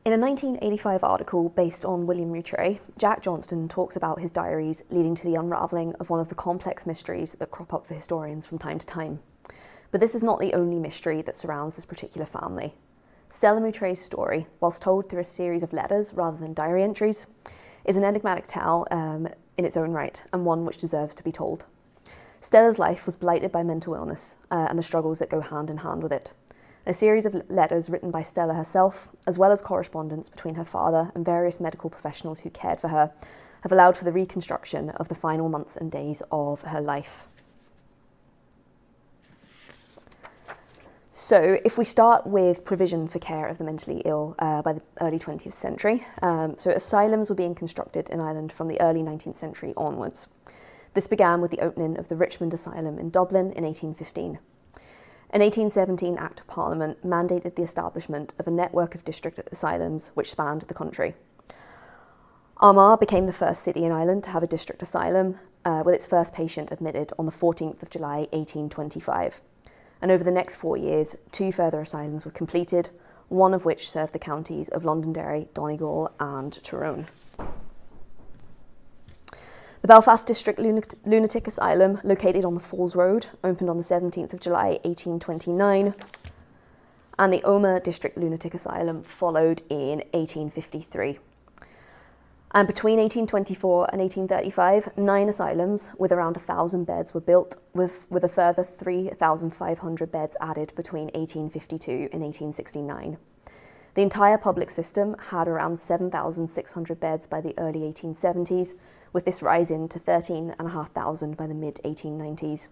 In a 1985 article based on William Moutray, Jack Johnston talks about his diaries leading to the unravelling of one of the complex mysteries that crop up for historians from time to time. But this is not the only mystery that surrounds this particular family. Stella Moutray's story, whilst told through a series of letters rather than diary entries, is an enigmatic tale in its own right, and one which deserves to be told. Stella's life was blighted by mental illness and the struggles that go hand in hand with it. A series of letters written by Stella herself, as well as correspondence between her father and various medical professionals who cared for her, have allowed for the reconstruction of the final months and days of her life. So if we start with provision for care of the mentally ill by the early 20th century, so asylums were being constructed in Ireland from the early 19th century onwards. This began with the opening of the Richmond Asylum in Dublin in 1815. An 1817 Act of Parliament mandated the establishment of a network of district asylums which spanned the country. Armagh became the first city in Ireland to have a district asylum, with its first patient admitted on the 14th of July 1825. And over the next 4 years, 2 further asylums were completed, one of which served the counties of Londonderry, Donegal and Tyrone. The Belfast District Lunatic Asylum, located on the Falls Road, opened on the 17th of July 1829, and the Omagh District Lunatic Asylum followed in 1853. And between 1824 and 1835, 9 asylums with around 1,000 beds were built, with a further 3,500 beds added between 1852 and 1869. The entire public system had around 7,600 beds by the early 1870s, with this rising to 13,500 by the mid-1890s.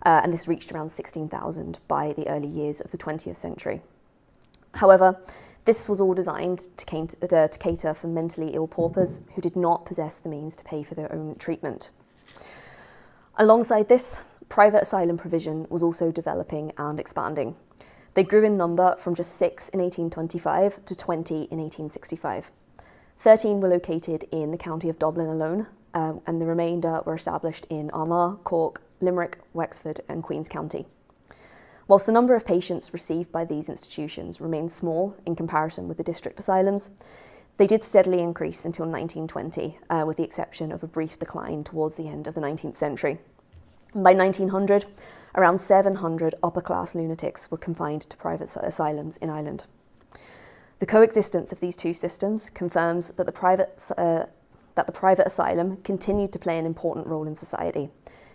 And this reached around 16,000 by the early years of the 20th century. However, this was all designed to cater for mentally ill paupers who did not possess the means to pay for their own treatment. Alongside this, private asylum provision was also developing and expanding. They grew in number from just 6 in 1825 to 20 in 1865. 13 were located in the county of Dublin alone, and the remainder were established in Armagh, Cork, Limerick, Wexford and Queen's County. Whilst the number of patients received by these institutions remained small in comparison with the district asylums, they did steadily increase until 1920, with the exception of a brief decline towards the end of the 19th century. And by 1900, around 700 upper-class lunatics were confined to private asylums in Ireland. The coexistence of these two systems confirms that the private asylum continued to play an important role in society.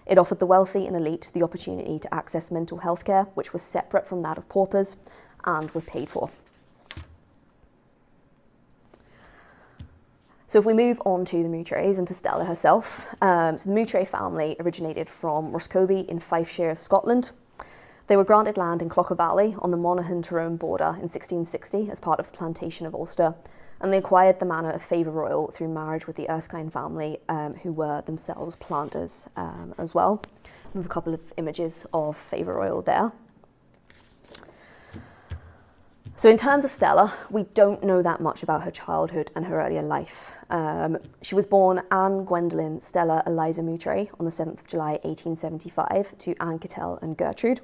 It offered the wealthy and elite the opportunity to access mental health care, which was separate from that of paupers and was paid for. So if we move on to the Moutrays and to Stella herself, so the Moutray family originated from Roscoby in Fifeshire, Scotland. They were granted land in Clough Valley on the Monaghan-Tyrone border in 1660 as part of the plantation of Ulster, and they acquired the manor of Favour Royal through marriage with the Erskine family, who were themselves planters as well. We have a couple of images of Favour Royal there. So in terms of Stella, we don't know that much about her childhood and her earlier life. She was born Anne Gwendolyn Stella Eliza Moutray on the 7th of July 1875 to Anne Cattell and Gertrude.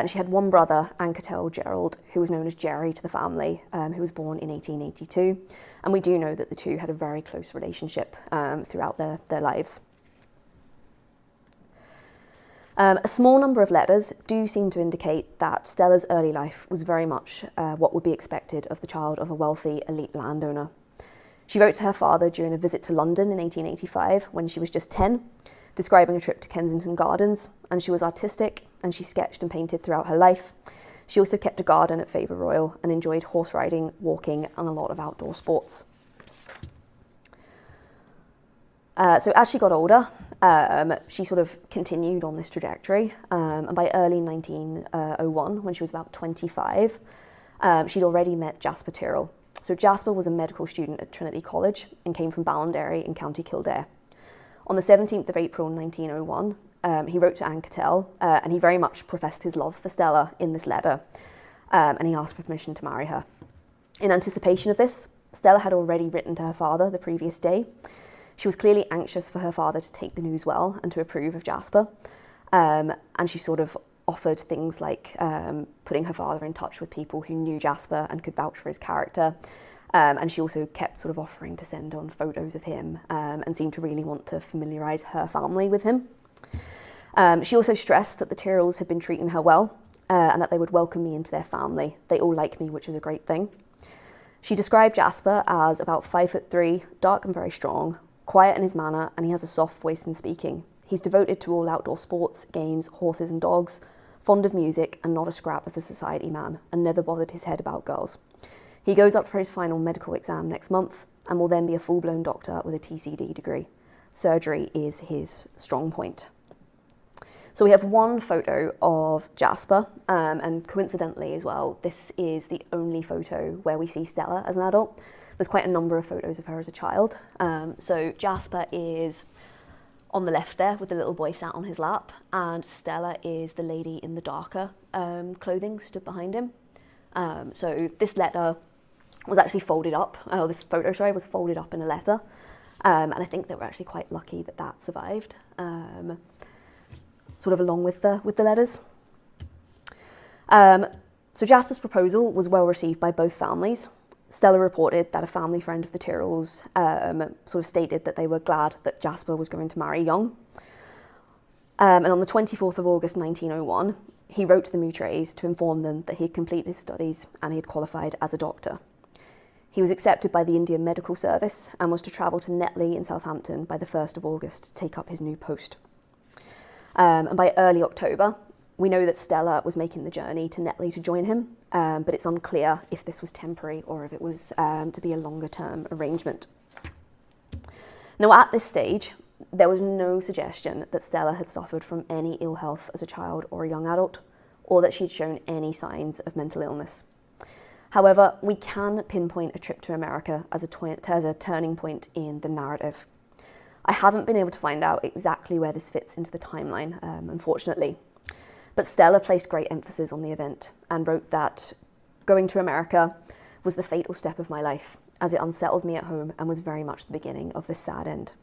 She had one brother, Anne Cattell Gerald, who was known as Jerry to the family, who was born in 1882. And we do know that the two had a very close relationship throughout their lives. A small number of letters do seem to indicate that Stella's early life was very much what would be expected of the child of a wealthy elite landowner. She wrote to her father during a visit to London in 1885 when she was just 10, describing a trip to Kensington Gardens, and she was artistic and she sketched and painted throughout her life. She also kept a garden at Favour Royal and enjoyed horse riding, walking and a lot of outdoor sports. So as she got older, she sort of continued on this trajectory, and by early 1901, when she was about 25, she'd already met Jasper Tyrrell. So Jasper was a medical student at Trinity College and came from Ballinderry in County Kildare. On the 17th of April 1901, he wrote to Anne Cattell, and he very much professed his love for Stella in this letter, and he asked for permission to marry her. In anticipation of this, Stella had already written to her father the previous day. She was clearly anxious for her father to take the news well and to approve of Jasper, and she sort of offered things like putting her father in touch with people who knew Jasper and could vouch for his character. And she also kept sort of offering to send on photos of him and seemed to really want to familiarise her family with him. She also stressed that the Tyrrells had been treating her well and that they would welcome me into their family. They all like me, which is a great thing. She described Jasper as about 5'3", dark and very strong, quiet in his manner, and he has a soft voice in speaking. He's devoted to all outdoor sports, games, horses and dogs, fond of music and not a scrap of the society man, and never bothered his head about girls. He goes up for his final medical exam next month and will then be a full-blown doctor with a TCD degree. Surgery is his strong point. So we have one photo of Jasper, and coincidentally as well, this is the only photo where we see Stella as an adult. There's quite a number of photos of her as a child. So Jasper is on the left there with the little boy sat on his lap, and Stella is the lady in the darker clothing stood behind him. So this letter was actually folded up, this photo, sorry, was folded up in a letter. And I think that we're actually quite lucky that that survived. Sort of along with the letters. So Jasper's proposal was well received by both families. Stella reported that a family friend of the Tyrrells sort of stated that they were glad that Jasper was going to marry young. And on the 24th of August 1901, he wrote to the Moutrays to inform them that he had completed his studies and he had qualified as a doctor. He was accepted by the Indian Medical Service and was to travel to Netley in Southampton by the 1st of August to take up his new post. And by early October, we know that Stella was making the journey to Netley to join him, but it's unclear if this was temporary or if it was to be a longer-term arrangement. Now, at this stage, there was no suggestion that Stella had suffered from any ill health as a child or a young adult, or that she had shown any signs of mental illness. However, we can pinpoint a trip to America as a turning point in the narrative. I haven't been able to find out exactly where this fits into the timeline, unfortunately. But Stella placed great emphasis on the event and wrote that going to America was the fatal step of my life, as it unsettled me at home and was very much the beginning of this sad end.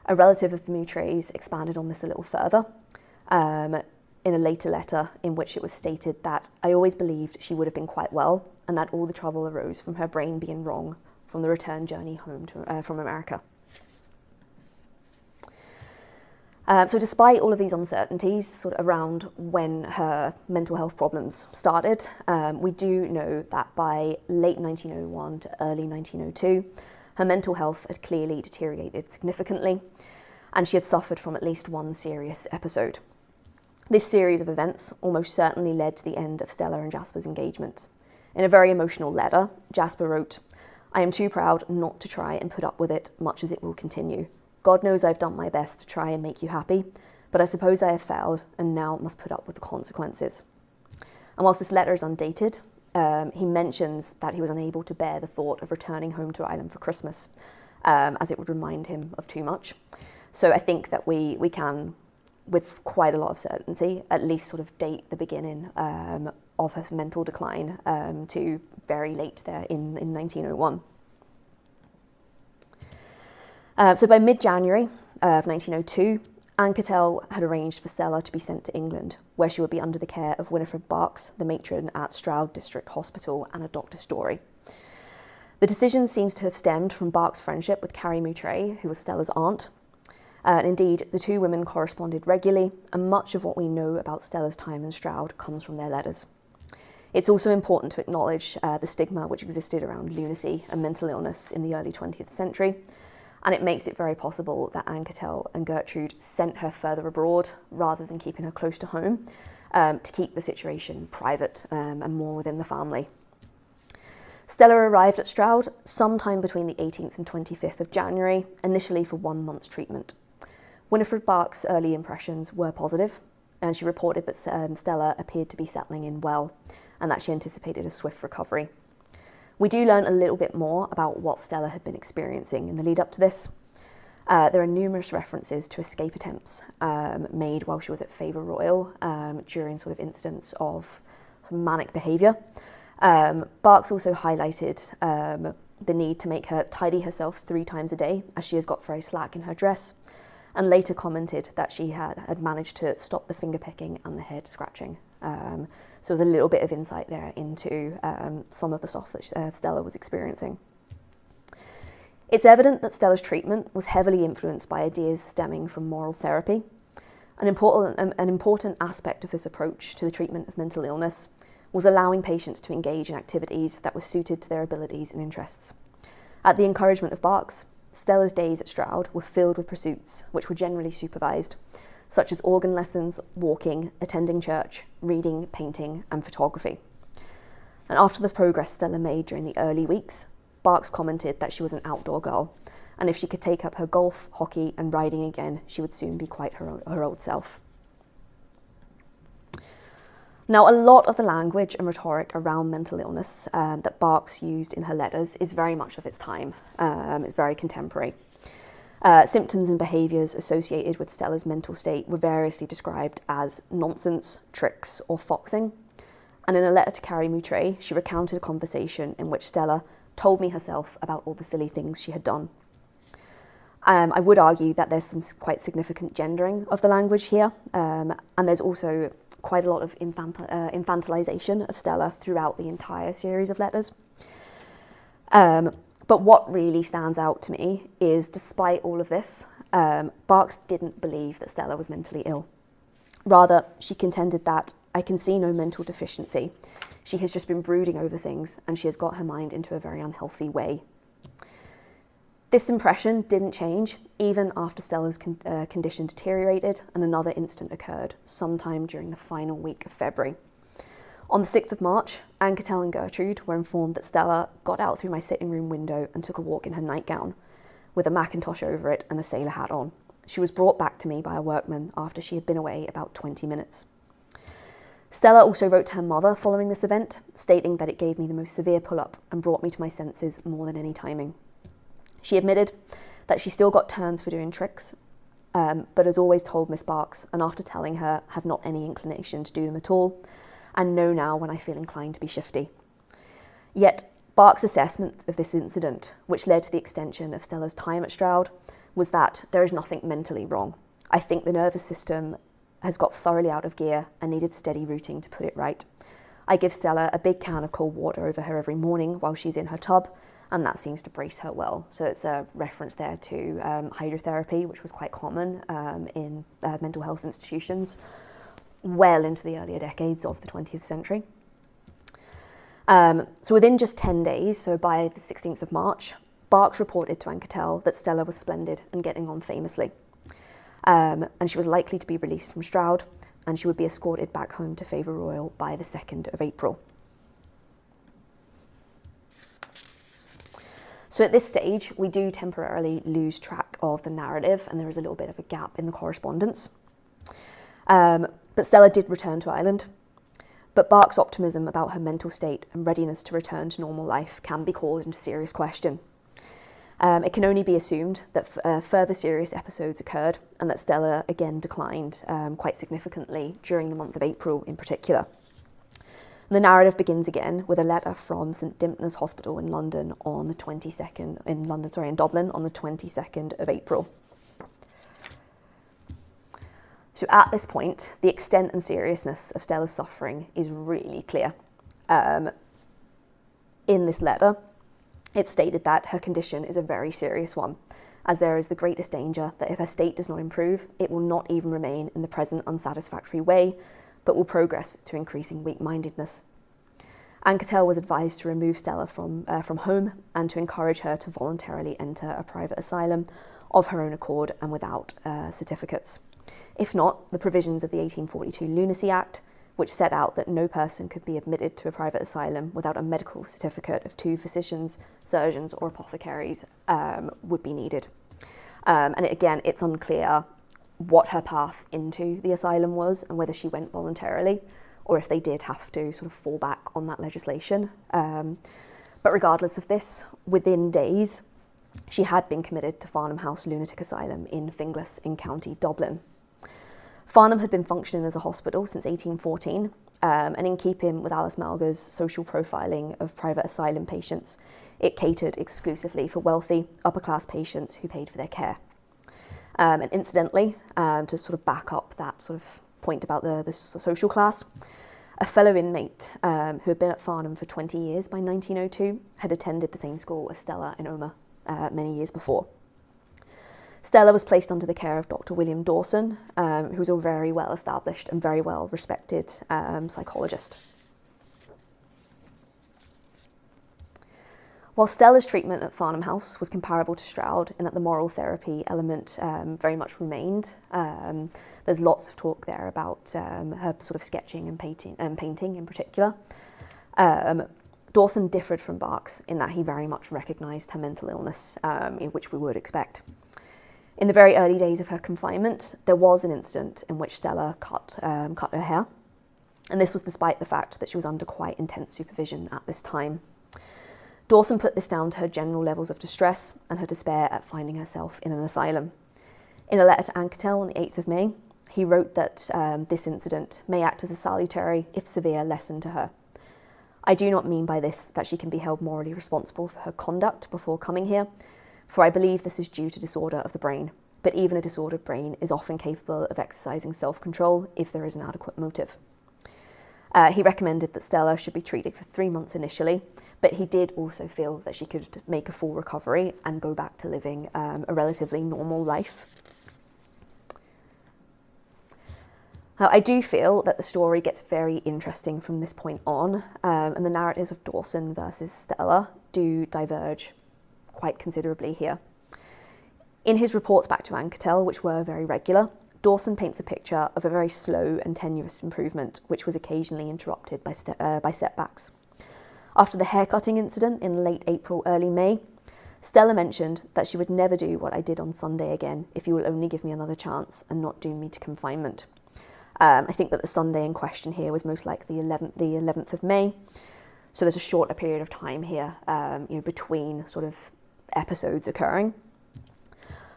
A relative of the Moutrays expanded on this a little further in a later letter in which it was stated that I always believed she would have been quite well and that all the trouble arose from her brain being wrong from the return journey home from America. So despite all of these uncertainties sort of around when her mental health problems started, we do know that by late 1901 to early 1902, her mental health had clearly deteriorated significantly, and she had suffered from at least one serious episode. This series of events almost certainly led to the end of Stella and Jasper's engagement. In a very emotional letter, Jasper wrote, "I am too proud not to try and put up with it much as it will continue. God knows I've done my best to try and make you happy, but I suppose I have failed and now must put up with the consequences." And whilst this letter is undated, he mentions that he was unable to bear the thought of returning home to Ireland for Christmas, as it would remind him of too much. So I think that we can, with quite a lot of certainty, at least sort of date the beginning of her mental decline to very late there in 1901. So by mid-January of 1902, Anne Cattell had arranged for Stella to be sent to England, where she would be under the care of Winifred Barks, the matron at Stroud District Hospital, and a Dr. Story. The decision seems to have stemmed from Barks' friendship with Carrie Moutray, who was Stella's aunt. And indeed, the two women corresponded regularly, and much of what we know about Stella's time in Stroud comes from their letters. It's also important to acknowledge the stigma which existed around lunacy and mental illness in the early 20th century, and it makes it very possible that Anne Cattell and Gertrude sent her further abroad rather than keeping her close to home to keep the situation private and more within the family. Stella arrived at Stroud sometime between the 18th and 25th of January, initially for 1 month's treatment. Winifred Barks' early impressions were positive, and she reported that Stella appeared to be settling in well and that she anticipated a swift recovery. We do learn a little bit more about what Stella had been experiencing in the lead up to this. There are numerous references to escape attempts made while she was at Favour Royal during sort of incidents of manic behaviour. Barks also highlighted the need to make her tidy herself 3 times a day, as she has got very slack in her dress, and later commented that she had managed to stop the finger picking and the head scratching. So there's a little bit of insight there into some of the stuff that Stella was experiencing. It's evident that Stella's treatment was heavily influenced by ideas stemming from moral therapy. An important aspect of this approach to the treatment of mental illness was allowing patients to engage in activities that were suited to their abilities and interests. At the encouragement of Barks, Stella's days at Stroud were filled with pursuits which were generally supervised, such as organ lessons, walking, attending church, reading, painting, and photography. And after the progress Stella made during the early weeks, Barks commented that she was an outdoor girl, and if she could take up her golf, hockey, and riding again, she would soon be quite her old self. Now, a lot of the language and rhetoric around mental illness that Barks used in her letters is very much of its time. It's very contemporary. Symptoms and behaviours associated with Stella's mental state were variously described as nonsense, tricks, or foxing. And in a letter to Carrie Moutray, she recounted a conversation in which Stella told me herself about all the silly things she had done. I would argue that there's some quite significant gendering of the language here, and there's also quite a lot of infantilization of Stella throughout the entire series of letters. But what really stands out to me is, despite all of this, Barks didn't believe that Stella was mentally ill. Rather, she contended that, "I can see no mental deficiency. She has just been brooding over things, and she has got her mind into a very unhealthy way." This impression didn't change even after Stella's condition deteriorated and another incident occurred sometime during the final week of February. On the 6th of March, Anketel and Gertrude were informed that Stella got out through my sitting room window and took a walk in her nightgown, with a mackintosh over it and a sailor hat on. She was brought back to me by a workman after she had been away about 20 minutes. Stella also wrote to her mother following this event, stating that it gave me the most severe pull-up and brought me to my senses more than any timing. She admitted that she still got turns for doing tricks, but has always told Miss Barks, and after telling her, have not any inclination to do them at all, and know now when I feel inclined to be shifty. Yet, Barks' assessment of this incident, which led to the extension of Stella's time at Stroud, was that there is nothing mentally wrong. I think the nervous system has got thoroughly out of gear and needed steady routing to put it right. I give Stella a big can of cold water over her every morning while she's in her tub, and that seems to brace her well. So it's a reference there to hydrotherapy, which was quite common in mental health institutions well into the earlier decades of the 20th century. So within just 10 days, so by the 16th of March, Barks reported to Anketel that Stella was splendid and getting on famously. And she was likely to be released from Stroud, and she would be escorted back home to Favour Royal by the 2nd of April. So at this stage, we do temporarily lose track of the narrative, and there is a little bit of a gap in the correspondence. But Stella did return to Ireland. But Barks' optimism about her mental state and readiness to return to normal life can be called into serious question. It can only be assumed that further serious episodes occurred and that Stella again declined quite significantly during the month of April in particular. The narrative begins again with a letter from St Dimphna's Hospital in London on the 22nd, in Dublin on the 22nd of April. So at this point, the extent and seriousness of Stella's suffering is really clear. In this letter, it stated that her condition is a very serious one, as there is the greatest danger that if her state does not improve, it will not even remain in the present unsatisfactory way, but will progress to increasing weak-mindedness. Anketel was advised to remove Stella from home and to encourage her to voluntarily enter a private asylum of her own accord and without certificates. If not, the provisions of the 1842 Lunacy Act, which set out that no person could be admitted to a private asylum without a medical certificate of 2 physicians, surgeons or apothecaries, would be needed. And again, it's unclear what her path into the asylum was and whether she went voluntarily or if they did have to sort of fall back on that legislation. But regardless of this, within days, she had been committed to Farnham House Lunatic Asylum in Finglas in County Dublin. Farnham had been functioning as a hospital since 1814, and in keeping with Alice Malga's social profiling of private asylum patients, it catered exclusively for wealthy, upper-class patients who paid for their care. And incidentally, to sort of back up that sort of point about the social class, a fellow inmate who had been at Farnham for 20 years by 1902 had attended the same school as Stella and Omar many years before. Stella was placed under the care of Dr. William Dawson, who was a very well established and very well respected psychologist. While Stella's treatment at Farnham House was comparable to Stroud in that the moral therapy element very much remained, there's lots of talk there about her sort of sketching and painting in particular. Dawson differed from Barks in that he very much recognised her mental illness, which we would expect. In the very early days of her confinement, there was an incident in which Stella cut her hair, and this was despite the fact that she was under quite intense supervision at this time. Dawson put this down to her general levels of distress and her despair at finding herself in an asylum. In a letter to Anketel on the 8th of May, he wrote that this incident may act as a salutary, if severe, lesson to her. I do not mean by this that she can be held morally responsible for her conduct before coming here, for I believe this is due to disorder of the brain, but even a disordered brain is often capable of exercising self-control if there is an adequate motive. He recommended that Stella should be treated for 3 months initially, but he did also feel that she could make a full recovery and go back to living a relatively normal life. I do feel that the story gets very interesting from this point on, and the narratives of Dawson versus Stella do diverge quite considerably here. In his reports back to Anketel, which were very regular, Dawson paints a picture of a very slow and tenuous improvement, which was occasionally interrupted by setbacks. After the haircutting incident in late April, early May, Stella mentioned that she would never do what I did on Sunday again if you will only give me another chance and not doom me to confinement. I think that the Sunday in question here was most likely the 11th of May, so there's a shorter period of time here between sort of episodes occurring.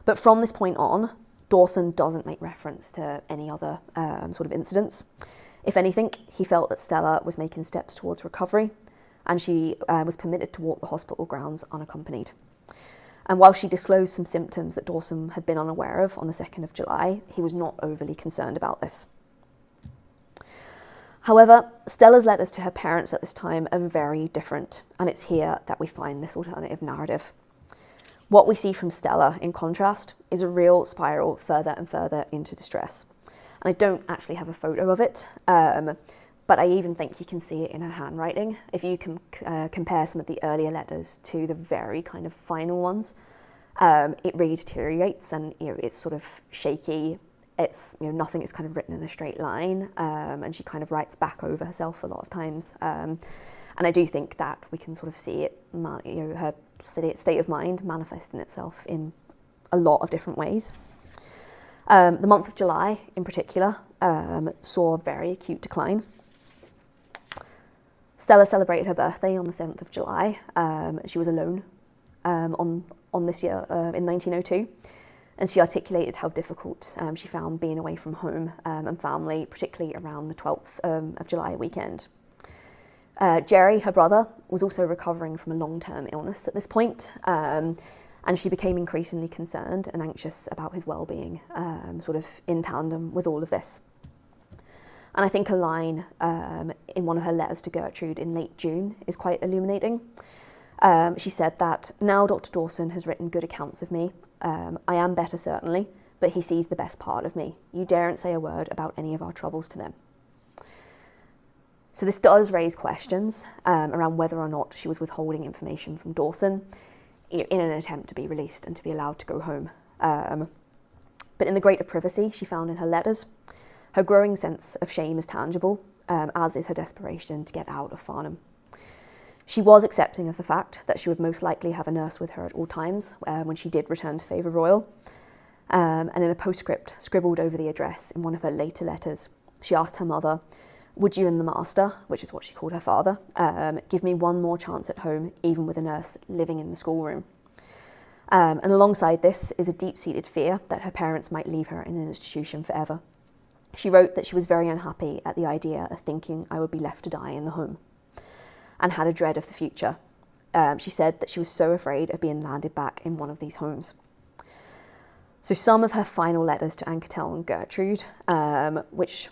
But from this point on, Dawson doesn't make reference to any other sort of incidents. If anything, he felt that Stella was making steps towards recovery, and she was permitted to walk the hospital grounds unaccompanied. And while she disclosed some symptoms that Dawson had been unaware of on the 2nd of July, he was not overly concerned about this. However, Stella's letters to her parents at this time are very different, and it's here that we find this alternative narrative. What we see from Stella, in contrast, is a real spiral further and further into distress. And I don't actually have a photo of it, but I even think you can see it in her handwriting. If you can compare some of the earlier letters to the very kind of final ones, it really deteriorates, and it's sort of shaky. It's nothing is kind of written in a straight line, and she kind of writes back over herself a lot of times. And I do think that we can sort of see it, her state of mind manifesting itself in a lot of different ways. The month of July, in particular, saw a very acute decline. Stella celebrated her birthday on the 7th of July. She was alone on this year in 1902, and she articulated how difficult she found being away from home and family, particularly around the 12th of July weekend. Jerry, her brother, was also recovering from a long-term illness at this point, and she became increasingly concerned and anxious about his well-being, sort of in tandem with all of this. And I think a line in one of her letters to Gertrude in late June is quite illuminating. She said that, "Now Dr. Dawson has written good accounts of me. I am better, certainly, but he sees the best part of me. You daren't say a word about any of our troubles to them." So this does raise questions around whether or not she was withholding information from Dawson in an attempt to be released and to be allowed to go home. But in the greater privacy she found in her letters, her growing sense of shame is tangible, as is her desperation to get out of Farnham. She was accepting of the fact that she would most likely have a nurse with her at all times when she did return to Favour Royal. And in a postscript scribbled over the address in one of her later letters, she asked her mother, "Would you and the master," which is what she called her father, "give me one more chance at home, even with a nurse living in the schoolroom?" And alongside this is a deep-seated fear that her parents might leave her in an institution forever. She wrote that she was very unhappy at the idea of thinking I would be left to die in the home, and had a dread of the future. She said that she was so afraid of being landed back in one of these homes. So some of her final letters to Anne Cattell and Gertrude, which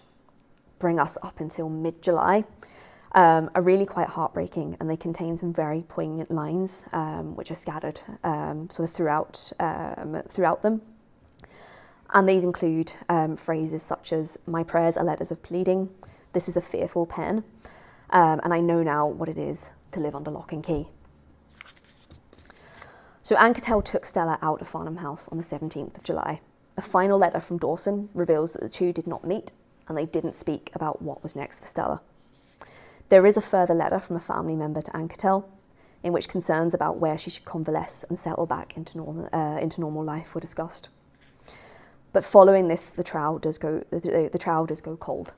bring us up until mid-July, are really quite heartbreaking, and they contain some very poignant lines, which are scattered sort of throughout them. And these include phrases such as, "My prayers are letters of pleading, this is a fearful pen, and I know now what it is to live under lock and key." So Anne Cattell took Stella out of Farnham House on the 17th of July. A final letter from Dawson reveals that the two did not meet, and they didn't speak about what was next for Stella. There is a further letter from a family member to Anne Cattell, in which concerns about where she should convalesce and settle back into normal life were discussed. But following this, the trial does go cold.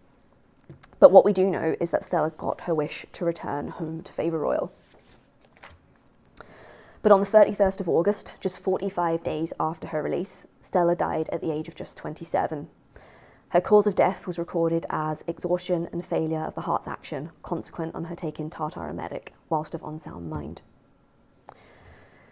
But what we do know is that Stella got her wish to return home to Favour Royal. But on the 31st of August, just 45 days after her release, Stella died at the age of just 27. Her cause of death was recorded as exhaustion and failure of the heart's action, consequent on her taking tartar emetic whilst of unsound mind.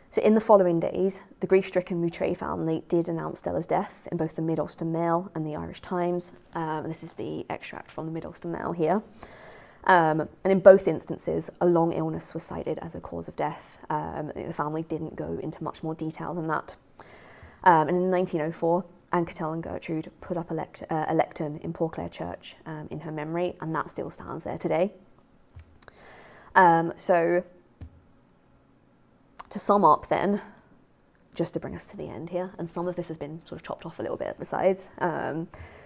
So in the following days, the grief-stricken Moutray family did announce Stella's death in both the Mid-Ulster Mail and the Irish Times. This is the extract from the Mid-Ulster Mail here. And in both instances, a long illness was cited as a cause of death. The family didn't go into much more detail than that. And in 1904, Anne Cattell and Gertrude put up a lectern in Portclair Church in her memory, and that still stands there today. So to sum up then, just to bring us to the end here, and some of this has been sort of chopped off a little bit at the sides,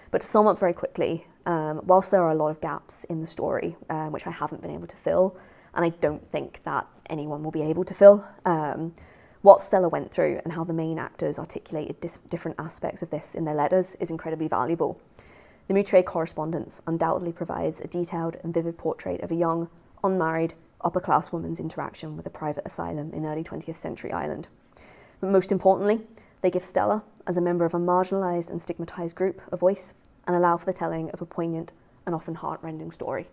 but to sum up very quickly, whilst there are a lot of gaps in the story, which I haven't been able to fill, and I don't think that anyone will be able to fill, what Stella went through and how the main actors articulated different aspects of this in their letters is incredibly valuable. The Moutray correspondence undoubtedly provides a detailed and vivid portrait of a young, unmarried, upper-class woman's interaction with a private asylum in early 20th century Ireland. But most importantly, they give Stella, as a member of a marginalised and stigmatised group, a voice and allow for the telling of a poignant and often heart-rending story.